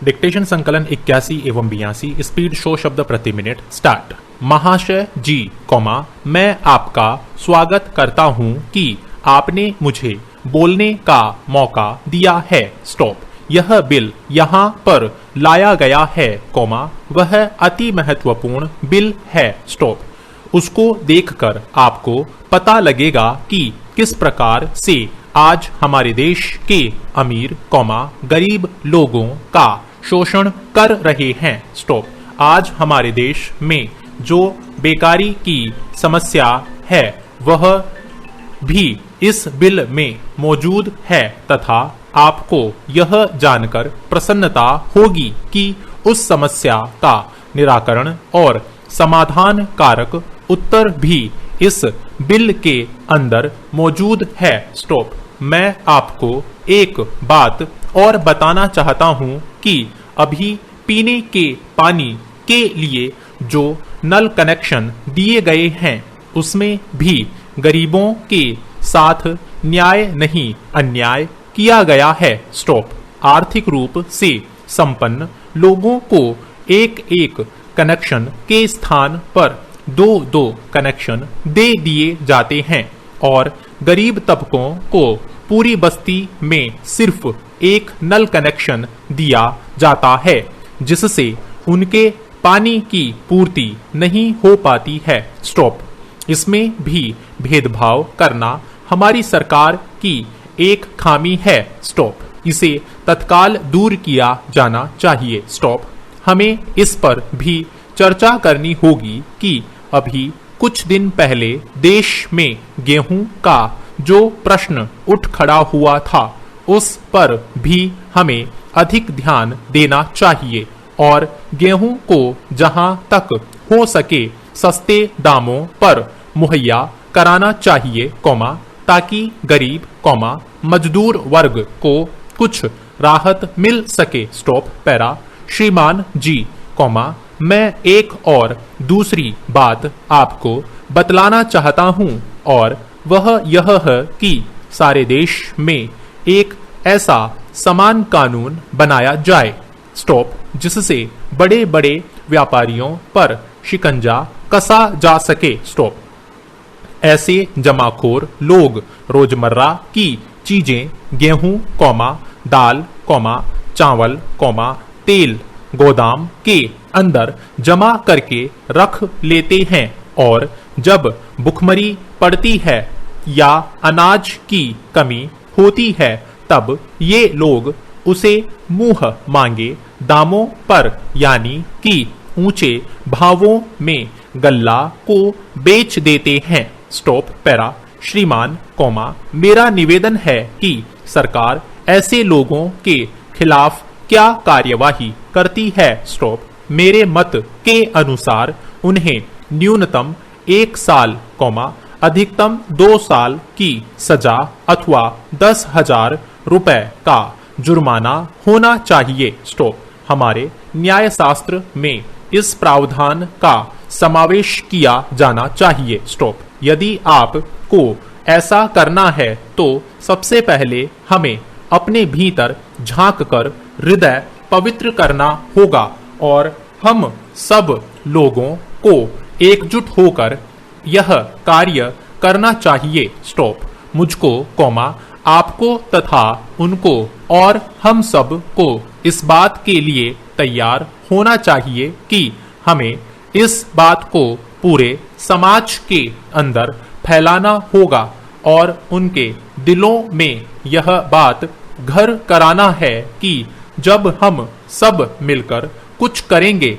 Dictation संकलन 81 एवं 82 speed show शब्द प्रति मिनट स्टार्ट। महाशय जी, मैं आपका स्वागत करता हूं कि आपने मुझे बोलने का मौका दिया है। स्टॉप। यह बिल यहाँ पर लाया गया है, वह अति महत्वपूर्ण बिल है। स्टॉप। उसको देखकर आपको पता लगेगा कि किस प्रकार से आज हमारे देश के अमीर गरीब लोगों का शोषण कर रहे हैं। स्टॉप। आज हमारे देश में जो बेकारी की समस्या है वह भी इस बिल में मौजूद है तथा आपको यह जानकर प्रसन्नता होगी कि उस समस्या का निराकरण और समाधान कारक उत्तर भी इस बिल के अंदर मौजूद है। स्टॉप। मैं आपको एक बात और बताना चाहता हूं कि अभी पीने के पानी के लिए जो नल कनेक्शन दिए गए हैं उसमें भी गरीबों के साथ न्याय नहीं अन्याय किया गया है। स्टॉप। आर्थिक रूप से संपन्न लोगों को एक एक कनेक्शन के स्थान पर दो दो कनेक्शन दे दिए जाते हैं और गरीब तबकों को पूरी बस्ती में सिर्फ एक नल कनेक्शन दिया जाता है जिससे उनके पानी की पूर्ति नहीं हो पाती है। स्टॉप। इसमें भी भेदभाव करना हमारी सरकार की एक खामी है। स्टॉप। इसे तत्काल दूर किया जाना चाहिए। स्टॉप। हमें इस पर भी चर्चा करनी होगी कि अभी कुछ दिन पहले देश में गेहूं का जो प्रश्न उठ खड़ा हुआ था उस पर भी हमें अधिक ध्यान देना चाहिए और गेहूं को जहां तक हो सके सस्ते दामों पर मुहैया कराना चाहिए, ताकि गरीब मजदूर वर्ग को कुछ राहत मिल सके। स्टॉप। पैरा। श्रीमान जी, मैं एक और दूसरी बात आपको बतलाना चाहता हूं और वह यह है कि सारे देश में एक ऐसा समान कानून बनाया जाए। स्टॉप। जिससे बड़े बड़े व्यापारियों पर शिकंजा कसा जा सके। स्टॉप। ऐसे जमाखोर लोग रोजमर्रा की चीजें गेहूं दाल चावल तेल गोदाम के अंदर जमा करके रख लेते हैं और जब भुखमरी पड़ती है या अनाज की कमी होती है तब ये लोग उसे मुंह मांगे दामों पर यानी कि ऊंचे भावों में गल्ला को बेच देते हैं। स्टॉप। पैरा। श्रीमान मेरा निवेदन है कि सरकार ऐसे लोगों के खिलाफ क्या कार्यवाही करती है। स्टॉप। मेरे मत के अनुसार उन्हें न्यूनतम 1 साल अधिकतम 2 साल की सजा अथवा 10,000 रुपए का जुर्माना होना चाहिए। स्टॉप। हमारे न्याय शास्त्र में इस प्रावधान का समावेश किया जाना चाहिए। स्टॉप। यदि आपको ऐसा करना है तो सबसे पहले हमें अपने भीतर झांक कर हृदय पवित्र करना होगा और हम सब लोगों को एकजुट होकर यह कार्य करना चाहिए। स्टॉप। मुझको आपको तथा उनको और हम सब को इस बात के लिए तैयार होना चाहिए कि हमें इस बात को पूरे समाज के अंदर फैलाना होगा और उनके दिलों में यह बात घर कराना है कि जब हम सब मिलकर कुछ करेंगे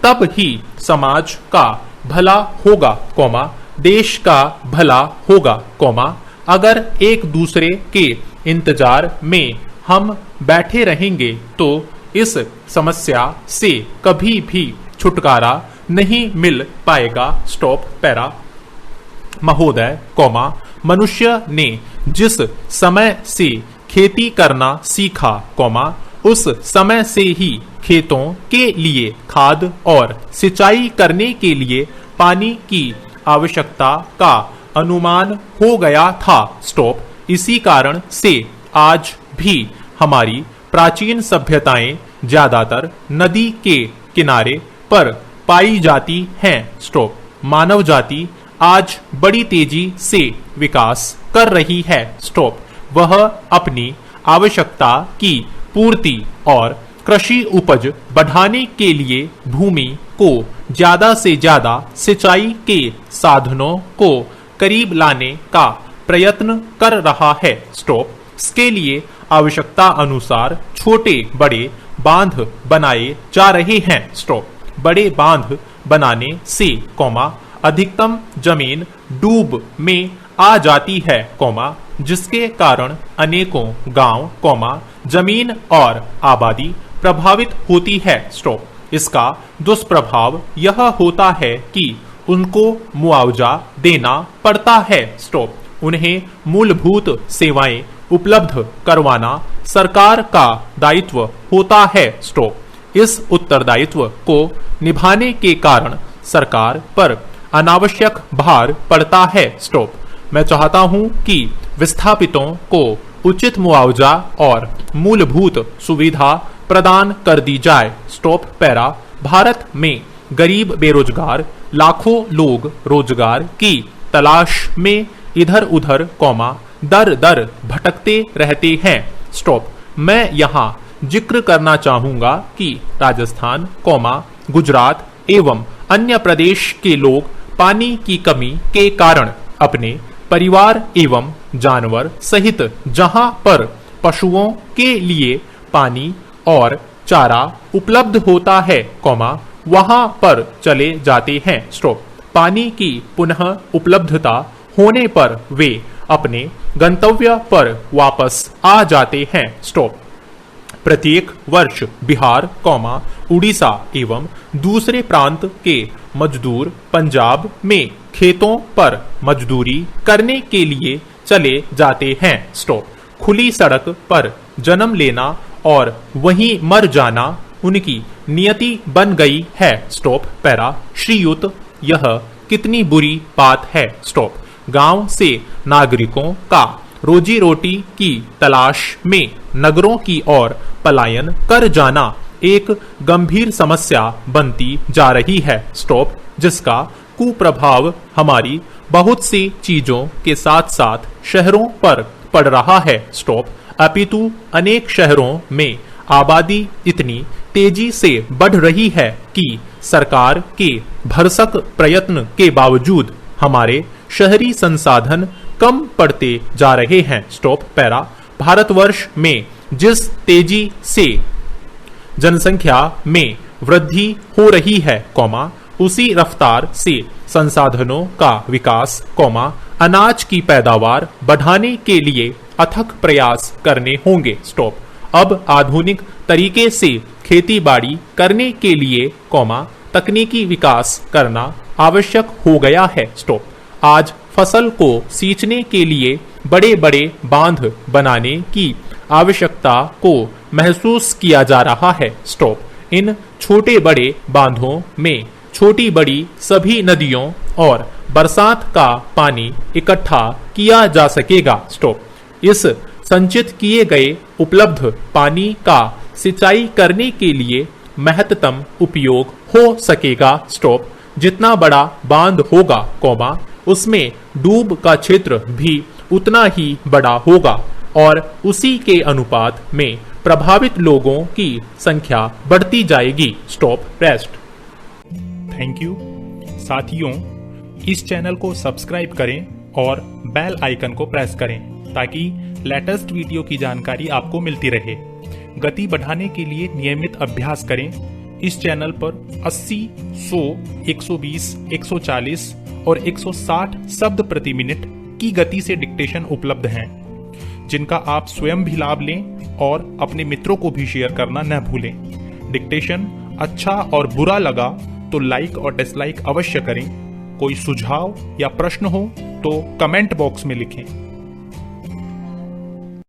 तब ही समाज का भला होगा, देश का भला होगा। अगर एक दूसरे के इंतजार में हम बैठे रहेंगे तो इस समस्या से कभी भी छुटकारा नहीं मिल पाएगा। स्टॉप। पैरा। महोदय मनुष्य ने जिस समय से खेती करना सीखा उस समय से ही खेतों के लिए खाद और सिंचाई करने के लिए पानी की आवश्यकता का अनुमान हो गया था। स्टॉप। इसी कारण से आज भी हमारी प्राचीन सभ्यताएं ज्यादातर नदी के किनारे पर पाई जाती हैं। स्टॉप। मानव जाति आज बड़ी तेजी से विकास कर रही है। स्टॉप। वह अपनी आवश्यकता की पूर्ति और कृषि उपज बढ़ाने के लिए भूमि को ज्यादा से ज्यादा सिंचाई के साधनों को करीब लाने का प्रयत्न कर रहा है। स्टॉप। इसके लिए आवश्यकता अनुसार छोटे बड़े बांध बनाए जा रहे हैं। स्टॉप। बड़े बांध बनाने से अधिकतम जमीन डूब में आ जाती है, जिसके कारण अनेकों गांव, जमीन और आबादी प्रभावित होती है। स्टॉप। इसका दुष्प्रभाव यह होता है कि उनको मुआवजा देना पड़ता है। स्टॉप। उन्हें मूलभूत सेवाएं उपलब्ध करवाना सरकार का दायित्व होता है। स्टॉप। इस उत्तरदायित्व को निभाने के कारण सरकार पर अनावश्यक भार पड़ता है। स्टॉप। मैं चाहता हूं कि विस्थापितों को उचित मुआवजा और मूलभूत सुविधा प्रदान कर दी जाए। Stop para. भारत में गरीब बेरोजगार लाखों लोग रोजगार की तलाश में इधर उधर दर दर भटकते रहते हैं। स्टॉप। मैं यहाँ जिक्र करना चाहूंगा कि राजस्थान, गुजरात एवं अन्य प्रदेश के लोग पानी की कमी के कारण अपने परिवार एवं जानवर सहित जहां पर पशुओं के लिए पानी और चारा उपलब्ध होता है, वहां पर चले जाते हैं। स्टॉप। पानी की पुनः उपलब्धता होने पर वे अपने गंतव्य पर वापस आ जाते हैं। स्टॉप। प्रत्येक वर्ष बिहार, उड़ीसा एवं दूसरे प्रांत के मजदूर पंजाब में खेतों पर मजदूरी करने के लिए चले जाते हैं। स्टॉप। खुली सड़क पर जन्म लेना और वहीं मर जाना उनकी नियति बन गई है। Stop para. श्रीयुत, यह कितनी बुरी बात है। स्टॉप। गांव से नागरिकों का रोजी रोटी की तलाश में नगरों की ओर पलायन कर जाना एक गंभीर समस्या बनती जा रही है। स्टॉप। जिसका कुप्रभाव हमारी बहुत सी चीजों के साथ साथ शहरों पर पड़ रहा है। स्टॉप। अपितु अनेक शहरों में आबादी इतनी तेजी से बढ़ रही है कि सरकार के भरसक प्रयत्न के बावजूद हमारे शहरी संसाधन कम पड़ते जा रहे हैं। Stop para. भारतवर्ष में जिस तेजी से जनसंख्या में वृद्धि हो रही है, उसी रफ्तार से संसाधनों का विकास, अनाज की पैदावार बढ़ाने के लिए अथक प्रयास करने होंगे। स्टॉप। अब आधुनिक तरीके से खेती बाड़ी करने के लिए, तकनीकी विकास करना आवश्यक हो गया है। स्टॉप। आज फसल को सींचने के लिए बड़े बड़े बांध बनाने की आवश्यकता को महसूस किया जा रहा है। स्टॉप। इन छोटे बड़े बांधों में छोटी बड़ी सभी नदियों और बरसात का पानी इकट्ठा किया जा सकेगा। स्टॉप। इस संचित किए गए उपलब्ध पानी का सिंचाई करने के लिए महत्तम उपयोग हो सकेगा। स्टॉप। जितना बड़ा बांध होगा, उसमें डूब का क्षेत्र भी उतना ही बड़ा होगा और उसी के अनुपात में प्रभावित लोगों की संख्या बढ़ती जाएगी। Stop rest. थैंक यू साथियों, इस चैनल को सब्सक्राइब करें और बेल आइकन को प्रेस करें ताकि लेटेस्ट वीडियो की जानकारी आपको मिलती रहे। गति बढ़ाने के लिए नियमित अभ्यास करें। इस चैनल पर 80, 100, 120, 140 और 160 शब्द प्रति मिनट की गति से डिक्टेशन उपलब्ध हैं, जिनका आप स्वयं भी लाभ लें और अपने मित्रों को भी शेयर करना न भूलें। डिक्टेशन अच्छा और बुरा लगा तो लाइक और डिसलाइक अवश्य करें। कोई सुझाव या प्रश्न हो तो कमेंट बॉक्स में लिखें।